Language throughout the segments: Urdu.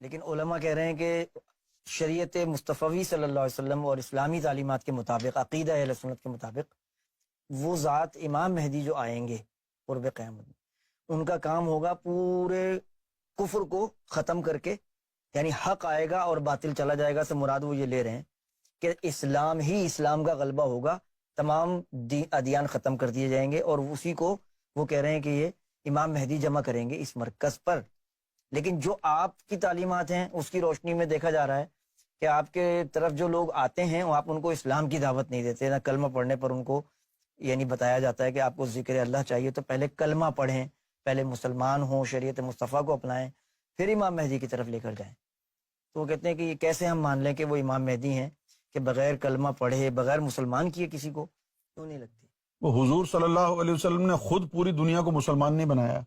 لیکن علماء کہہ رہے ہیں کہ شریعت مصطفی صلی اللہ علیہ وسلم اور اسلامی تعلیمات کے مطابق، عقیدہ اہل سنت کے مطابق، وہ ذات امام مہدی جو آئیں گے قرب قیامت میں، ان کا کام ہوگا پورے کفر کو ختم کر کے، یعنی حق آئے گا اور باطل چلا جائے گا، سے مراد وہ یہ لے رہے ہیں کہ اسلام ہی اسلام کا غلبہ ہوگا، تمام ادیان ختم کر دیے جائیں گے، اور اسی کو وہ کہہ رہے ہیں کہ یہ امام مہدی جمع کریں گے اس مرکز پر۔ لیکن جو آپ کی تعلیمات ہیں اس کی روشنی میں دیکھا جا رہا ہے کہ آپ کے طرف جو لوگ آتے ہیں وہ آپ ان کو اسلام کی دعوت نہیں دیتے، نہ کلمہ پڑھنے پر ان کو یعنی بتایا جاتا ہے کہ آپ کو ذکر اللہ چاہیے تو پہلے کلمہ پڑھیں، پہلے مسلمان ہوں، شریعت مصطفیٰ کو اپنائیں، پھر امام مہدی کی طرف لے کر جائیں۔ تو وہ کہتے ہیں کہ یہ کیسے ہم مان لیں کہ وہ امام مہدی ہیں کہ بغیر کلمہ پڑھے، بغیر مسلمان کیے کسی کو کیوں نہیں لگتی؟ وہ حضور صلی اللہ علیہ وسلم نے خود پوری دنیا کو مسلمان نہیں بنایا،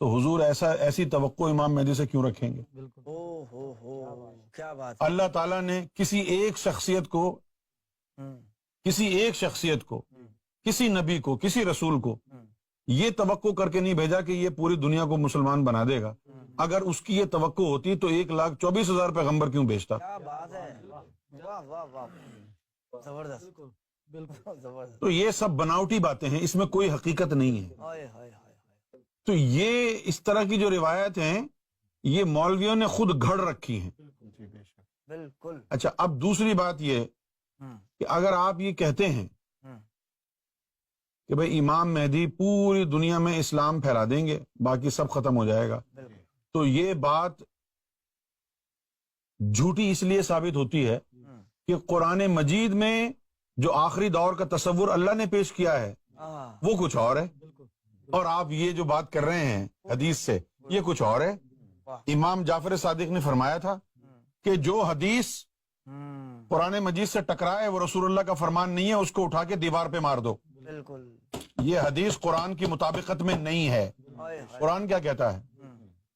تو حضور ایسی توقع امام مہدی سے کیوں رکھیں گے؟ ہو کیا بات ہے۔ اللہ تعالیٰ نے کسی ایک شخصیت کو کسی نبی کو، کسی رسول کو یہ توقع کر کے نہیں بھیجا کہ یہ پوری دنیا کو مسلمان بنا دے گا۔ اگر اس کی یہ توقع ہوتی تو 1,24,000 پیغمبر کیوں بھیجتا؟ کیا بات ہے، واہ واہ واہ، زبردست، بالکل زبردست۔ تو یہ سب بناوٹی باتیں ہیں، اس میں کوئی حقیقت نہیں ہے۔ ہائے ہائے ہائے، تو یہ اس طرح کی جو روایت ہیں یہ مولویوں نے خود گھڑ رکھی ہیں۔ بالکل۔ اچھا، اب دوسری بات یہ کہ اگر آپ یہ کہتے ہیں کہ بھئی امام مہدی پوری دنیا میں اسلام پھیلا دیں گے، باقی سب ختم ہو جائے گا، تو یہ بات جھوٹی اس لیے ثابت ہوتی ہے کہ قرآن مجید میں جو آخری دور کا تصور اللہ نے پیش کیا ہے وہ کچھ اور ہے، اور آپ یہ جو بات کر رہے ہیں حدیث سے یہ کچھ اور ہے۔ امام جعفر صادق نے فرمایا تھا کہ جو حدیث قرآن مجید سے ٹکرائے وہ رسول اللہ کا فرمان نہیں ہے، اس کو اٹھا کے دیوار پہ مار دو۔ بالکل، یہ حدیث قرآن کی مطابقت میں نہیں ہے۔ قرآن کیا کہتا ہے؟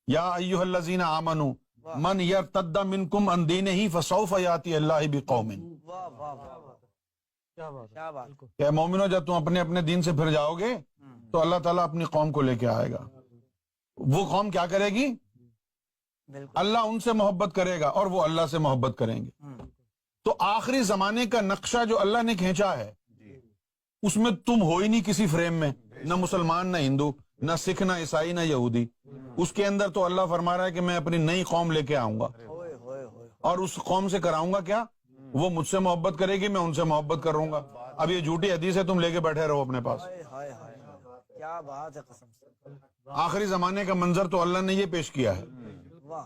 یا ایھا الذین آمنوا من یرتد منکم عن دینہ فسوف یاتی اللہ بقوم، کیا بات، کہ مومنو جب تم اپنے اپنے دین سے پھر جاؤ گے تو اللہ تعالیٰ اپنی قوم کو لے کے آئے گا۔ وہ قوم کیا کرے گی؟ اللہ ان سے محبت کرے گا اور وہ اللہ سے محبت کریں گے۔ تو آخری زمانے کا نقشہ جو اللہ نے کھینچا ہے اس میں تم ہو ہی نہیں کسی فریم میں، نہ مسلمان، نہ ہندو، نہ سکھ، نہ عیسائی، نہ یہودی۔ اس کے اندر تو اللہ فرما رہا ہے کہ میں اپنی نئی قوم لے کے آؤں گا، اور اس قوم سے کراؤں گا کیا؟ وہ مجھ سے محبت کرے گی، میں ان سے محبت کروں گا۔ اب یہ جھوٹی حدیث ہے، تم لے کے بیٹھے رہو اپنے پاس۔ کیا بات ہے، قسم سے، آخری زمانے کا منظر تو اللہ نے یہ پیش کیا ہے۔ واہ،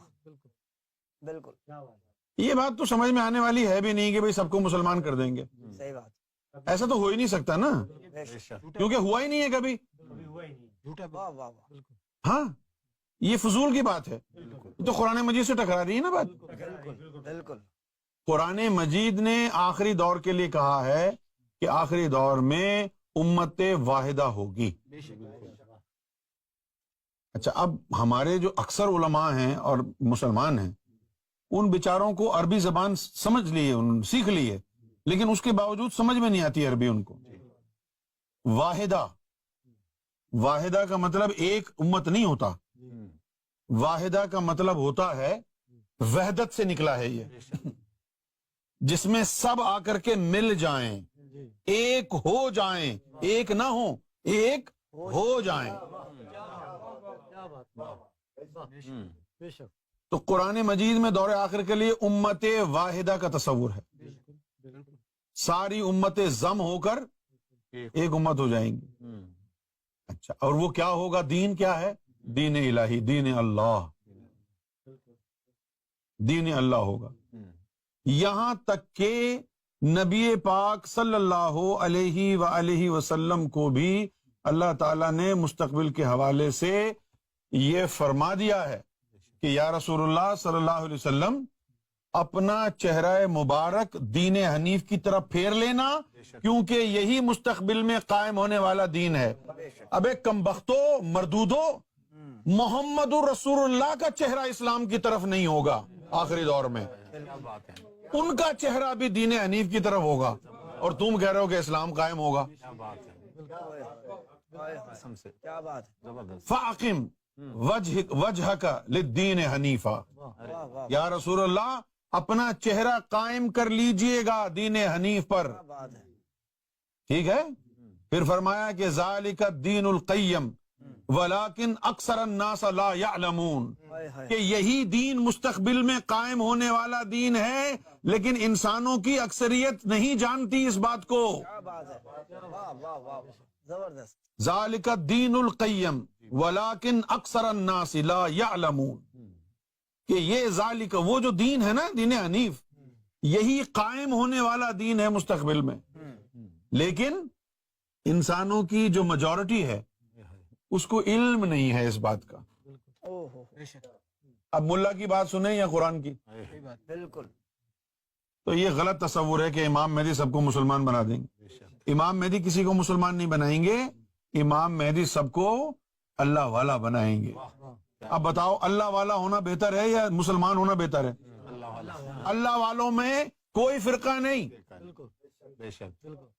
بالکل، یہ بات تو سمجھ میں آنے والی ہے بھی نہیں کہ بھئی سب کو مسلمان کر دیں گے، صحیح بات، ایسا تو ہو ہی نہیں سکتا نا، کیونکہ ہوا ہی نہیں ہے کبھی۔ واہ واہ واہ، ہاں، یہ فضول کی بات ہے، یہ تو قرآن مجید سے ٹکرا رہی ہے نا بات۔ بالکل، قرآن مجید نے آخری دور کے لیے کہا ہے کہ آخری دور میں امت واحدہ ہوگی۔ اچھا، اب ہمارے جو اکثر علماء ہیں اور مسلمان ہیں ان بیچاروں کو عربی زبان سمجھ لی ہے، سیکھ لی ہے، لیکن اس کے باوجود سمجھ میں نہیں آتی عربی ان کو۔ واحدہ کا مطلب ایک امت نہیں ہوتا، واحدہ کا مطلب ہوتا ہے وحدت سے نکلا ہے یہ، جس میں سب آ کر کے مل جائیں، ایک ہو جائیں، ایک نہ ہو، ایک ہو جائیں۔ تو قرآن مجید میں دور آخر کے لیے امت واحدہ کا تصور ہے، ساری امتیں ضم ہو کر ایک امت ہو جائیں گی۔ اچھا، اور وہ کیا ہوگا؟ دین کیا ہے؟ دین الہی، دین اللہ، دین اللہ ہوگا۔ یہاں تک کہ نبی پاک صلی اللہ علیہ وآلہ وسلم کو بھی اللہ تعالیٰ نے مستقبل کے حوالے سے یہ فرما دیا ہے کہ یا رسول اللہ صلی اللہ علیہ وسلم اپنا چہرہ مبارک دین حنیف کی طرف پھیر لینا، کیونکہ یہی مستقبل میں قائم ہونے والا دین ہے۔ اب ایک کمبختو مردودو، محمد رسول اللہ کا چہرہ اسلام کی طرف نہیں ہوگا آخری دور میں، ان کا چہرہ بھی دین حنیف کی طرف ہوگا، اور تم کہہ رہے ہو کہ اسلام قائم ہوگا۔ کیا بات ہے، فاقم، وجہک للدین حنیفہ، واہ واہ، یا رسول اللہ اپنا چہرہ قائم کر لیجئے گا دین حنیف پر، کیا بات ہے، ٹھیک ہے؟ پھر فرمایا کہ ذالک الدین القیم ولیکن اکثر الناس لا یعلمون، ہائے ہائے، کہ یہی دین مستقبل میں قائم ہونے والا دین ہے، لیکن انسانوں کی اکثریت نہیں جانتی اس بات کو۔ کیا بات ہے، واہ واہ واہ، زبردست، ذالک الدین القیم ولیکن اکثر الناس لا یعلمون، کہ یہ ذالک وہ جو دین ہے نا، دین حنیف، یہی قائم ہونے والا دین ہے مستقبل میں، لیکن انسانوں کی جو میجورٹی ہے اس کو علم نہیں ہے اس بات کا۔ اوہ ہو، اب ملا کی بات سنیں یا قرآن کی؟ بالکل، تو یہ غلط تصور ہے کہ امام مہدی سب کو مسلمان بنا دیں گے۔ امام مہدی کسی کو مسلمان نہیں بنائیں گے، امام مہدی سب کو اللہ والا بنائیں گے۔ اب بتاؤ اللہ والا ہونا بہتر ہے یا مسلمان ہونا بہتر ہے؟ اللہ والوں میں کوئی فرقہ نہیں،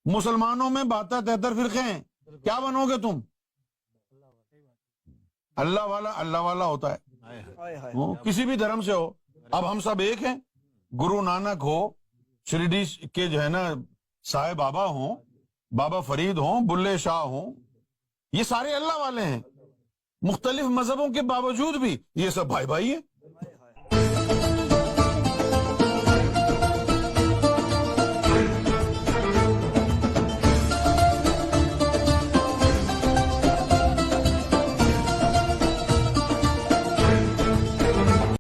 مسلمانوں میں 72-73 فرقے ہیں، کیا بنو گے تم؟ اللہ والا ہوتا ہے، ہائے ہائے، کسی بھی دھرم سے ہو۔ اب ہم سب ایک ہیں، گرو نانک ہو، شریڈی کے جو ہے نا سائے بابا ہوں، بابا فرید ہوں، بلے شاہ ہوں، یہ سارے اللہ والے ہیں، مختلف مذہبوں کے باوجود بھی یہ سب بھائی بھائی ہیں۔